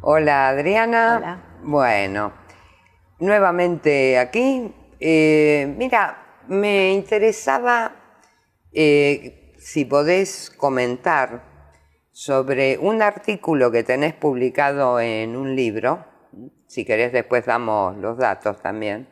Hola Adriana. Hola. Bueno, nuevamente aquí. Mira, me interesaba si podés comentar sobre un artículo que tenés publicado en un libro, si querés después damos los datos también,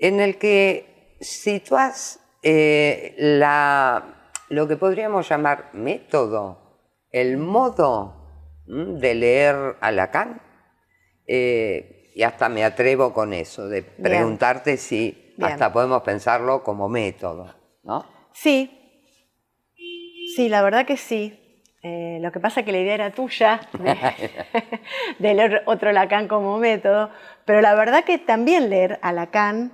en el que situás lo que podríamos llamar método, el modo de leer a Lacan. Y hasta me atrevo con eso, de preguntarte si Bien. hasta podemos pensarlo como método, ¿no? Sí, sí, la verdad que sí. Lo que pasa es que la idea era tuya de leer otro Lacan como método, pero la verdad que también leer a Lacan,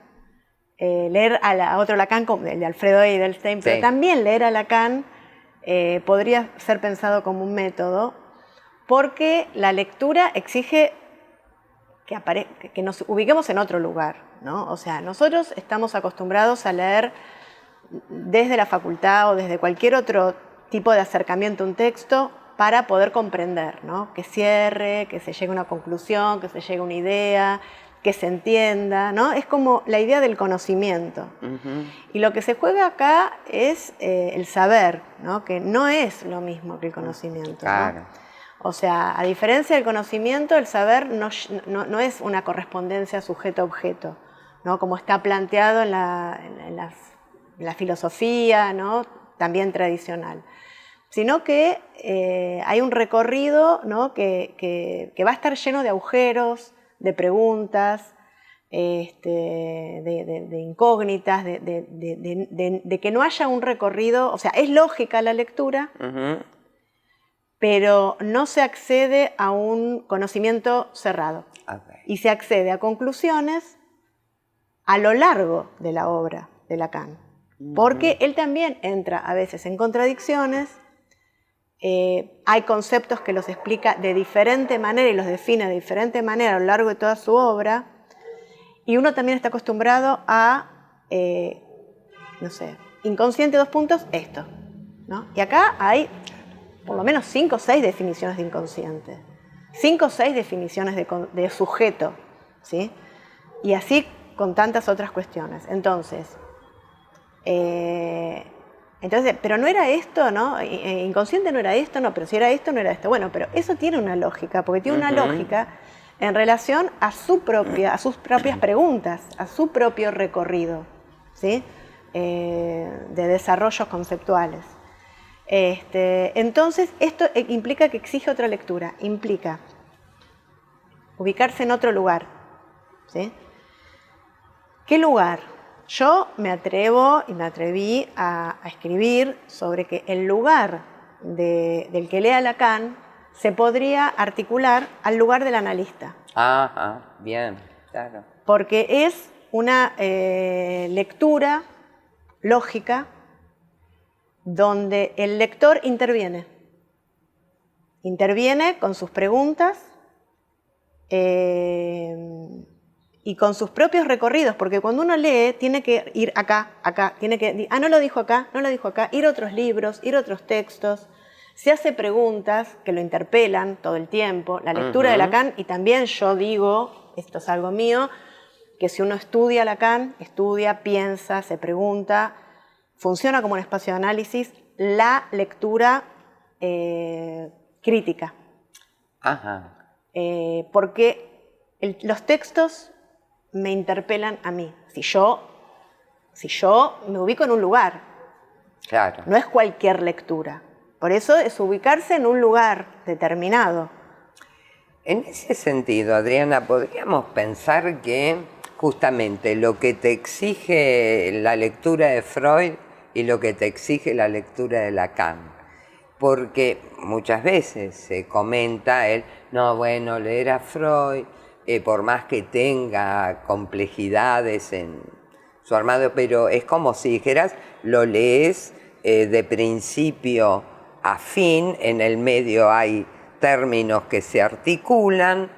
a otro Lacan, como el de Alfredo Edelstein, pero Sí. también leer a Lacan podría ser pensado como un método, porque la lectura exige que nos ubiquemos en otro lugar, ¿no? O sea, nosotros estamos acostumbrados a leer desde la facultad o desde cualquier otro tipo de acercamiento a un texto para poder comprender, ¿no? Que cierre, que se llegue a una conclusión, que se llegue a una idea, que se entienda, ¿no? Es como la idea del conocimiento. Y lo que se juega acá es el saber, ¿no? Que no es lo mismo que el conocimiento, Claro. ¿no? O sea, a diferencia del conocimiento, el saber no es una correspondencia sujeto-objeto, ¿no? Como está planteado en la filosofía, ¿no? También tradicional, sino que hay un recorrido, ¿no? que va a estar lleno de agujeros, de preguntas, de incógnitas, de que no haya un recorrido. O sea, es lógica la lectura, pero no se accede a un conocimiento cerrado. Okay. Y se accede a conclusiones a lo largo de la obra de Lacan. Porque él también entra a veces en contradicciones, hay conceptos que los explica de diferente manera y los define de diferente manera a lo largo de toda su obra, y uno también está acostumbrado a, no sé, inconsciente, esto, ¿no? Y acá hay por lo menos 5 o 6 definiciones de inconsciente, 5 o 6 definiciones de sujeto, ¿sí? Y así con tantas otras cuestiones. Entonces, pero no era esto, ¿no? Inconsciente no era esto, no, pero si era esto, no era esto. Bueno, pero eso tiene una lógica, porque tiene una lógica en relación a sus propias preguntas, a su propio recorrido, ¿sí? De desarrollos conceptuales. Entonces, esto implica que exige otra lectura, implica ubicarse en otro lugar, ¿sí? ¿Qué lugar? Yo me atreví a escribir sobre que el lugar del que lea Lacan se podría articular al lugar del analista. Ajá, bien, claro. Porque es una lectura lógica donde el lector interviene con sus preguntas y con sus propios recorridos, porque cuando uno lee tiene que ir acá, tiene que, no lo dijo acá, ir a otros libros, ir a otros textos, se hace preguntas que lo interpelan todo el tiempo, la lectura de Lacan, y también yo digo, esto es algo mío, que si uno estudia Lacan, piensa, se pregunta, funciona como un espacio de análisis, la lectura crítica. Ajá. Porque los textos me interpelan a mí. Si yo me ubico en un lugar, Claro. no es cualquier lectura. Por eso es ubicarse en un lugar determinado. En ese sentido, Adriana, podríamos pensar que justamente lo que te exige la lectura de Freud y lo que te exige la lectura de Lacan, porque muchas veces se comenta leer a Freud, por más que tenga complejidades en su armado, pero es como si dijeras, lo lees de principio a fin, en el medio hay términos que se articulan.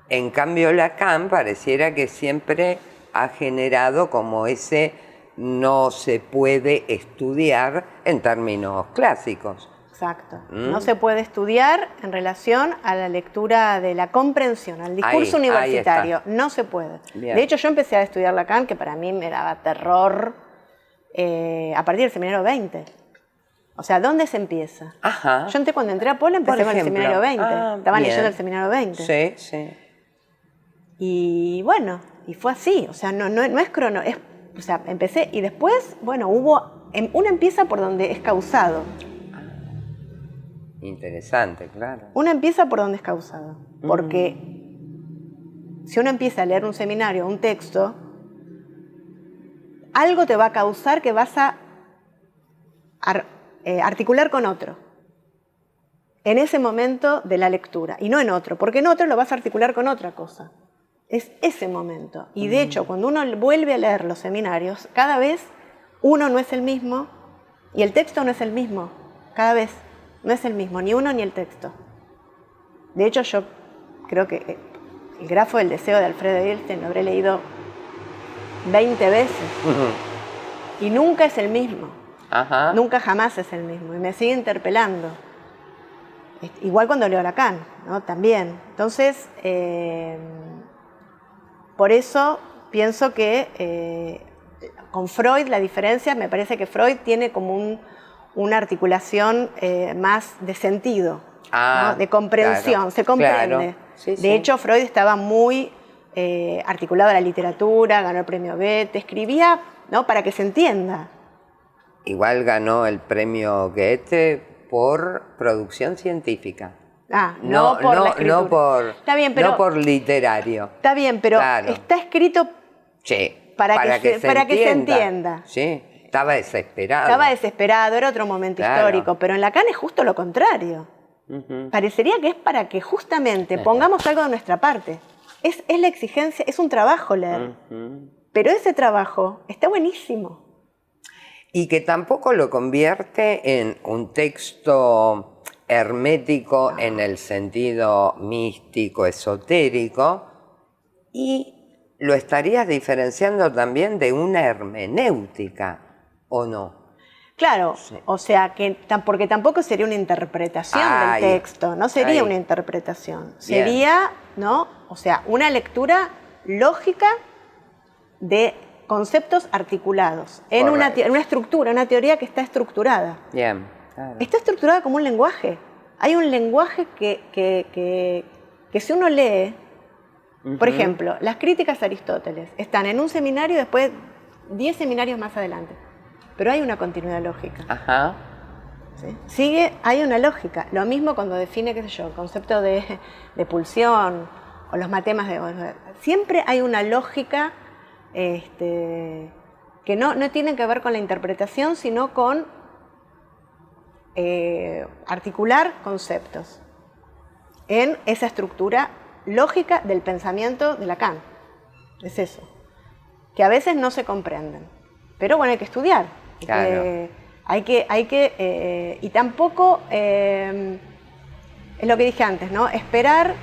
En cambio, Lacan pareciera que siempre ha generado como ese no se puede estudiar en términos clásicos. Exacto. No se puede estudiar en relación a la lectura de la comprensión, al discurso universitario. No se puede. Bien. De hecho, yo empecé a estudiar Lacan, que para mí me daba terror, a partir del seminario 20. O sea, ¿dónde se empieza? Ajá. Yo cuando entré a Pola empecé con el seminario 20. Estaban leyendo el seminario 20. Sí, sí. Y bueno, y fue así. O sea, no es crono. O sea, empecé y después, bueno, uno empieza por donde es causado. Interesante, claro. Uno empieza por donde es causado. Porque si uno empieza a leer un seminario, un texto, algo te va a causar que vas a articular con otro. En ese momento de la lectura. Y no en otro, porque en otro lo vas a articular con otra cosa. Es ese momento. Y de hecho, cuando uno vuelve a leer los seminarios, cada vez uno no es el mismo y el texto no es el mismo. Cada vez no es el mismo, ni uno ni el texto. De hecho, yo creo que el grafo del deseo de Alfredo Edelstein lo habré leído 20 veces. Y nunca es el mismo. Ajá. Nunca jamás es el mismo. Y me sigue interpelando. Igual cuando leo Lacan, ¿no? También. Entonces, por eso pienso que con Freud la diferencia, me parece que Freud tiene como una articulación más de sentido, ¿no? De comprensión, claro, se comprende. Claro. Sí, de hecho, Freud estaba muy articulado a la literatura, ganó el premio Goethe, escribía, ¿no? Para que se entienda. Igual ganó el premio Goethe por producción científica. No por la escritura. Está bien, pero, no por literario. Está bien, pero claro, está escrito para que se entienda. Sí, estaba desesperado. Estaba desesperado, era otro momento histórico, pero en Lacan es justo lo contrario. Parecería que es para que justamente pongamos algo de nuestra parte. Es la exigencia, es un trabajo leer. Pero ese trabajo está buenísimo. Y que tampoco lo convierte en un texto hermético en el sentido místico, esotérico, y lo estarías diferenciando también de una hermenéutica, ¿o no? Claro, sí. O sea, porque tampoco sería una interpretación del texto, no sería una interpretación, sería, ¿no? O sea, una lectura lógica de conceptos articulados en una estructura, una teoría que está estructurada. Bien, claro. Está estructurada como un lenguaje. Hay un lenguaje que si uno lee, por ejemplo, las críticas a Aristóteles están en un seminario y después 10 seminarios más adelante. Pero hay una continuidad lógica. Ajá. ¿Sí? Hay una lógica. Lo mismo cuando define, qué sé yo, el concepto de pulsión o los matemas de... Siempre hay una lógica que no tiene que ver con la interpretación, sino con articular conceptos en esa estructura lógica del pensamiento de Lacan. Es eso. Que a veces no se comprenden. Pero bueno, hay que estudiar. Claro. Y tampoco, es lo que dije antes, ¿no? Esperar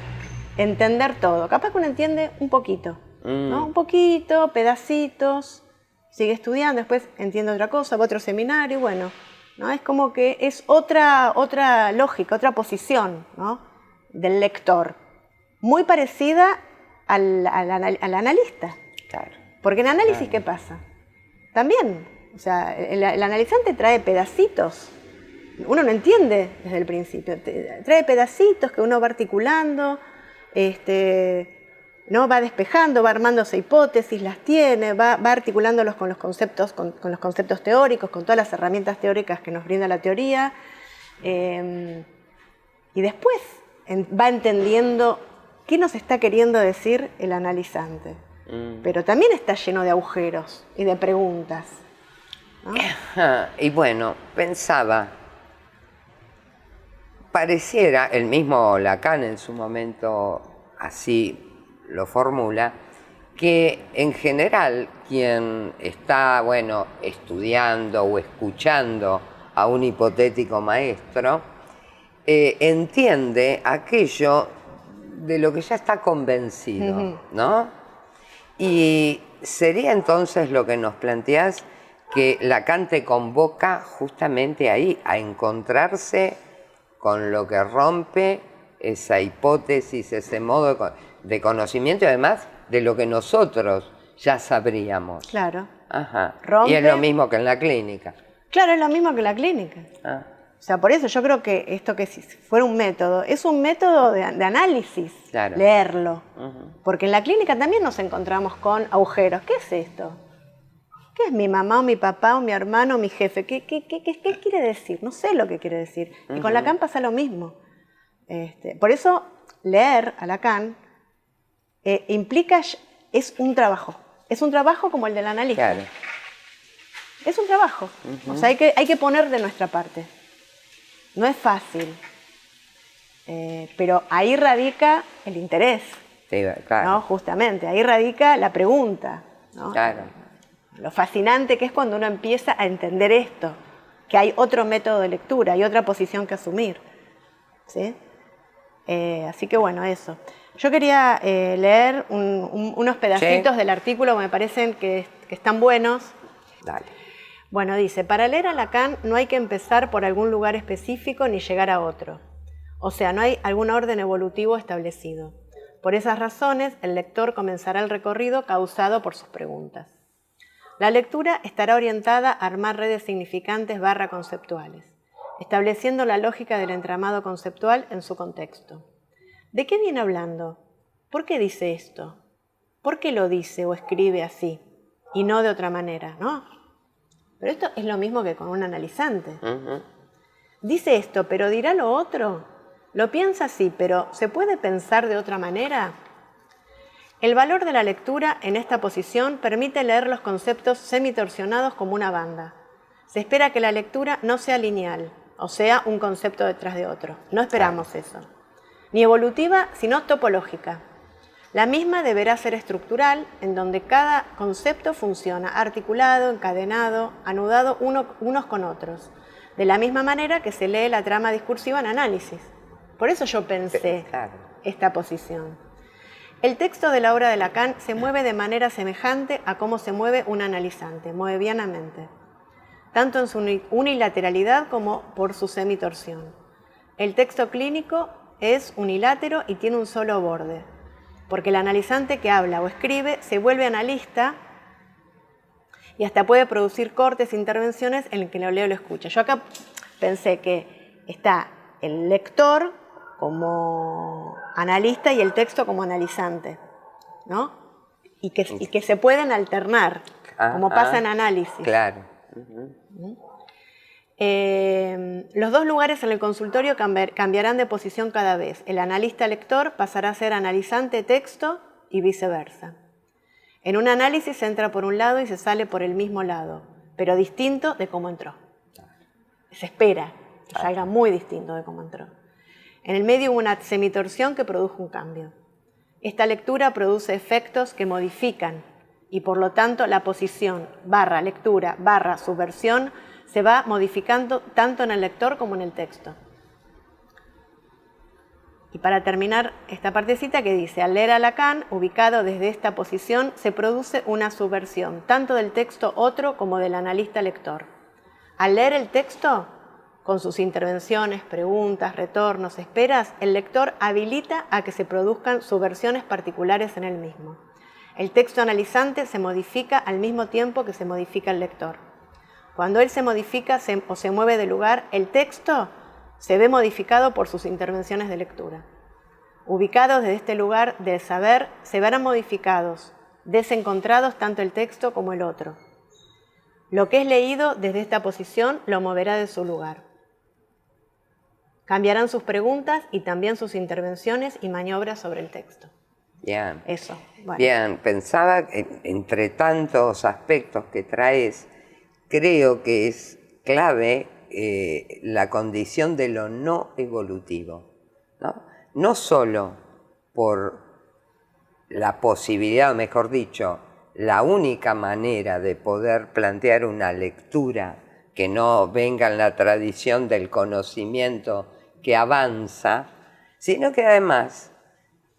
entender todo. Capaz que uno entiende un poquito, ¿no? Un poquito, pedacitos, sigue estudiando, después entiende otra cosa, va a otro seminario, bueno, ¿no? Es como que es otra lógica, otra posición, ¿no? Del lector, muy parecida al analista. Claro. Porque en análisis, ¿qué pasa? También, o sea, el analizante trae pedacitos. Uno no entiende desde el principio. Trae pedacitos que uno va articulando, ¿no? Va despejando, va armándose hipótesis, las tiene, va articulándolos con los conceptos, con los conceptos teóricos, con todas las herramientas teóricas que nos brinda la teoría. Y después va entendiendo qué nos está queriendo decir el analizante. Pero también está lleno de agujeros y de preguntas, ¿no? Y bueno, pensaba, pareciera, el mismo Lacan en su momento así lo formula, que en general quien está, bueno, estudiando o escuchando a un hipotético maestro, entiende aquello de lo que ya está convencido, ¿no? Y sería entonces lo que nos planteás, que Lacan te convoca justamente ahí, a encontrarse con lo que rompe esa hipótesis, ese modo de conocimiento, y además de lo que nosotros ya sabríamos. Claro. Ajá. Rompe. Y es lo mismo que en la clínica. Claro, es lo mismo que en la clínica. Ah. O sea, por eso yo creo que esto que si fuera un método, es un método de análisis, Claro. leerlo. Porque en la clínica también nos encontramos con agujeros. ¿Qué es esto? ¿Qué es mi mamá o mi papá o mi hermano o mi jefe? ¿Qué quiere decir? No sé lo que quiere decir. Y con Lacan pasa lo mismo. Por eso leer a Lacan implica, es un trabajo. Es un trabajo como el del analista. Claro. Es un trabajo. O sea, hay que poner de nuestra parte. No es fácil. Pero ahí radica el interés. Sí, claro. ¿No? Justamente, ahí radica la pregunta. ¿No? Claro. Lo fascinante que es cuando uno empieza a entender esto, que hay otro método de lectura, hay otra posición que asumir. ¿Sí? Así que bueno, eso. Yo quería leer unos pedacitos del artículo que me parecen que están buenos. Dale. Bueno, dice, para leer a Lacan no hay que empezar por algún lugar específico ni llegar a otro. O sea, no hay algún orden evolutivo establecido. Por esas razones, el lector comenzará el recorrido causado por sus preguntas. La lectura estará orientada a armar redes significantes / conceptuales, estableciendo la lógica del entramado conceptual en su contexto. ¿De qué viene hablando? ¿Por qué dice esto? ¿Por qué lo dice o escribe así y no de otra manera? ¿No? Pero esto es lo mismo que con un analizante. Dice esto, pero dirá lo otro. Lo piensa así, pero ¿se puede pensar de otra manera? El valor de la lectura en esta posición permite leer los conceptos semitorsionados como una banda. Se espera que la lectura no sea lineal, o sea, un concepto detrás de otro. No esperamos eso. Ni evolutiva, sino topológica. La misma deberá ser estructural, en donde cada concepto funciona articulado, encadenado, anudado unos con otros, de la misma manera que se lee la trama discursiva en análisis. Por eso yo pensé esta posición. El texto de la obra de Lacan se mueve de manera semejante a cómo se mueve un analizante, moebianamente, tanto en su unilateralidad como por su semitorsión. El texto clínico es unilátero y tiene un solo borde, porque el analizante que habla o escribe se vuelve analista y hasta puede producir cortes e intervenciones en el que lo leo o lo escucha. Yo acá pensé que está el lector como analista y el texto como analizante, ¿no? Y que se pueden alternar, como pasa en análisis. Claro. Los dos lugares en el consultorio cambiarán de posición cada vez. El analista-lector pasará a ser analizante-texto y viceversa. En un análisis se entra por un lado y se sale por el mismo lado, pero distinto de cómo entró. Se espera que salga muy distinto de cómo entró. En el medio hubo una semitorsión que produjo un cambio. Esta lectura produce efectos que modifican y por lo tanto la posición / lectura / subversión se va modificando tanto en el lector como en el texto. Y para terminar esta partecita que dice, al leer a Lacan, ubicado desde esta posición, se produce una subversión, tanto del texto otro como del analista lector. Al leer el texto, con sus intervenciones, preguntas, retornos, esperas, el lector habilita a que se produzcan subversiones particulares en él mismo. El texto analizante se modifica al mismo tiempo que se modifica el lector. Cuando él se modifica o se mueve de lugar, el texto se ve modificado por sus intervenciones de lectura. Ubicados desde este lugar del saber, se verán modificados, desencontrados tanto el texto como el otro. Lo que es leído desde esta posición lo moverá de su lugar. Cambiarán sus preguntas y también sus intervenciones y maniobras sobre el texto. Bien. Eso. Bueno. Bien, pensaba, entre tantos aspectos que traes, creo que es clave la condición de lo no evolutivo, ¿no? No solo por la posibilidad, o mejor dicho, la única manera de poder plantear una lectura que no venga en la tradición del conocimiento que avanza, sino que además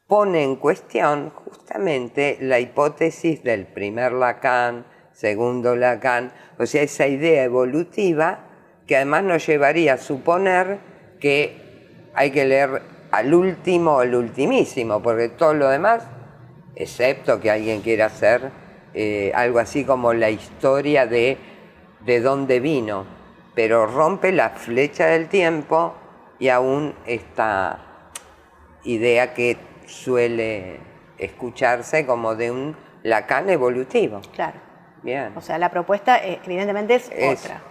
pone en cuestión justamente la hipótesis del primer Lacan, segundo Lacan, o sea, esa idea evolutiva que además nos llevaría a suponer que hay que leer al último o el ultimísimo, porque todo lo demás, excepto que alguien quiera hacer algo así como la historia de dónde vino, pero rompe la flecha del tiempo y aún esta idea que suele escucharse como de un Lacan evolutivo. Claro. Bien. O sea, la propuesta evidentemente es otra.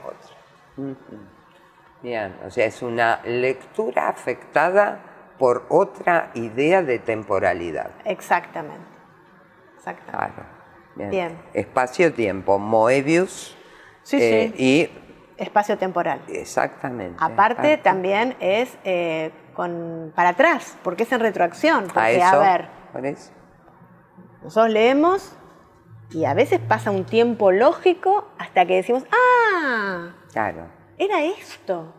Bien, o sea, es una lectura afectada por otra idea de temporalidad. Exactamente. Exactamente. Claro. Bien. Bien. Espacio-tiempo, Moebius. Sí, sí. Y espacio temporal. exactamente. Aparte también es para atrás, porque es en retroacción. Porque, eso, a ver, por eso. nosotros leemos y a veces pasa un tiempo lógico hasta que decimos, ¡ah! Claro, Era esto.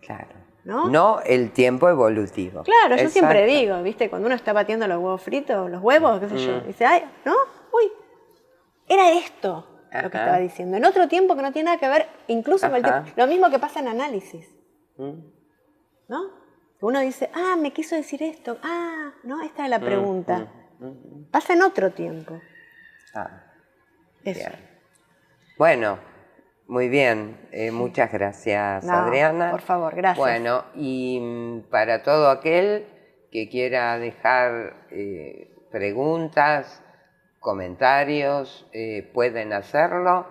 claro. ¿No? No el tiempo evolutivo. Claro, yo siempre Exacto. digo, ¿viste? Cuando uno está batiendo los huevos fritos, los huevos, qué sé yo, dice, ay, ¿no? Uy, era esto lo que estaba diciendo. En otro tiempo que no tiene nada que ver, incluso con el tiempo. Lo mismo que pasa en análisis. ¿No? Uno dice, ah, me quiso decir esto. Ah, ¿no? Esta es la pregunta. Pasa en otro tiempo. Eso. Bien. Bueno, muy bien. Muchas gracias, No, Adriana. por favor, gracias. Bueno, y para todo aquel que quiera dejar preguntas, comentarios, pueden hacerlo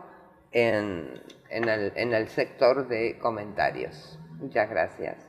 en el sector de comentarios. Muchas gracias.